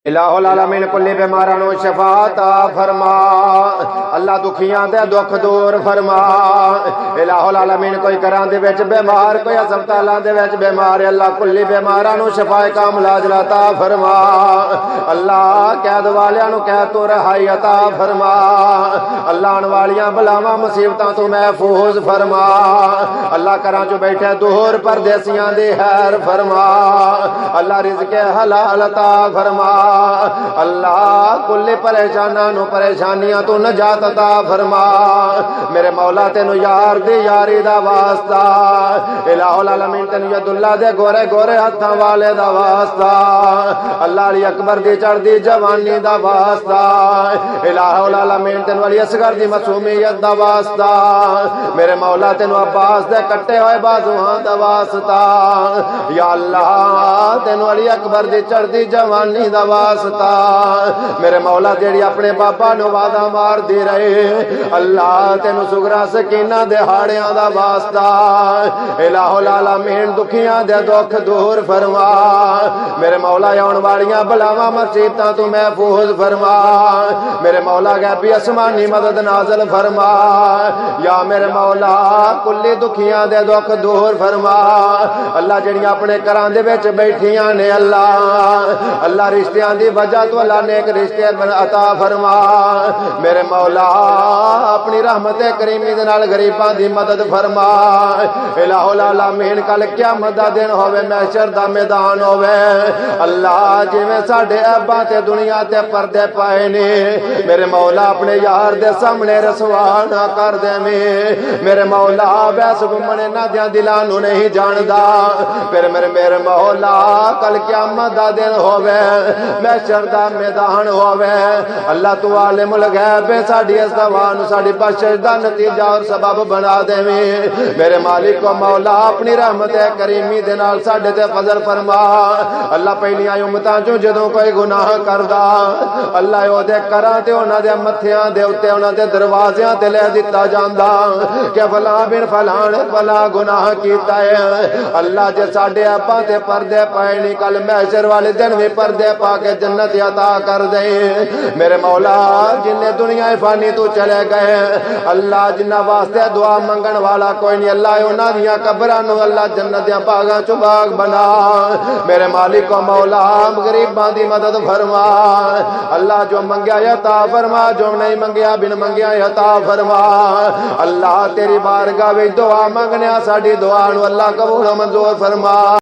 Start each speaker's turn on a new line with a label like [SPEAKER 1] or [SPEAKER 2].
[SPEAKER 1] الہُ العالمین کلی بیماراں نوں شفا عطا فرما، اللہ دکھیاں دے دکھ دور فرما۔ الہُ العالمین کوئی گھراں دے وچ بیمار، کوئی ہسپتالاں دے وچ بیمار، اللہ کلی بیماراں نوں شفا کامل عاجل عطا فرما۔ اللہ قید والیاں نوں قید تو رہائی عطا فرما، اللہ آن والیاں بلاواں مصیبتاں تو محفوظ فرما۔ اللہ گھراں چ بیٹھے دور پردیسیاں دی خیر فرما، اللہ رزق حلال عطا فرما۔ اللہ کل پریشاناں نو پریشانیاں تو نجات عطا فرما۔ میرے مولا تینو یار دی یاری دا واسطہ، الہ العالمین تینو ید اللہ دے گورے گورے ہتھاں والے دا واسطہ، اللہ علی اکبر دی چڑھدی جوانی دا واسطہ، الہ العالمین تینو علی اصغر دی معصومیت دا واسطہ، میرے مولا تینو عباس دے کٹے ہوئے بازوہاں دا واسطہ، یا اللہ تینو علی اکبر دی چڑھدی جوانی دا واسطہ، میرے مولا جیڑی اپنے بابا نو وعدہ مار دی رہے، اللہ تینو سگرا سکینہ دے ہاڑیاں دا واسطہ، الہ العالمین دکھیاں دے دکھ دور فرما، میرے مولا یون والیاں بلاواں مصیبتاں تو محفوظ فرما، میرے مولا غیبی اسمانی مدد نازل فرما، یا میرے مولا کلی دکھیاں دے دکھ دور فرما۔ اللہ جڑیاں اپنے گھراں دے وچ بیٹھیاں نے، اللہ رشتیاں دی وجہ تو اللہ نیک رشتے عطا فرما، میرے مولا اپنی رحمت کریمی دے نال غریباں دی مدد فرما، الہ العالمین کل قیامت دا دن ہوے، محشر دا میدان ہوے، اللہ جویں ساڈے ابا تے دنیا تے پردے پائے نے، میرے مولا اپنے یار دے سامنے رسوا نہ کر دیویں، میرے مولا اویس نادیاں دلاں نوں نہیں جاندا، پھر میرے مولا کل قیامت دا دن ہوے، محشر دا میدان ہوے، اللہ تو عالم الغیب ساڈی اس دعا نوں ساڈی بخشش دا نتیجہ اور سبب بنا دیویں، میرے مالک و مولا اپنی رحمت کریمی دے نال ساڈے تے فضل فرما، اللہ پہلیاں امتاں چوں جدوں کوئی گناہ کردا، اللہ او دے کراں تے انہاں دے متھیاں دے اوتے انہاں دے دروازیاں تے لے دتا جاندا کہ فلاں بن فلاں نے فلاں گناہ کیتا ہے، اللہ جے ساڈے ابا تے پردے پائے نہیں، کل محشر والے دن بھی پردے پا کے جنت عطا کر دے، میرے مولا جن دنیا فانی تو چلے گئے، اللہ جنہ واسطے دعا منگن والا کوئی نہیں، اللہ انہاں دیاں قبراں نوں اللہ جنت دیاں باغاں چوں باغ بنا، میرے مالک و مولا غریباں دی مدد فرما، اللہ جو منگیا عطا فرما، جو نہیں منگیا بن منگیا عطا فرما، اللہ تیری بارگاہ وچ دعا منگنے ساڈی دعا نوں اللہ قبول و منظور فرما۔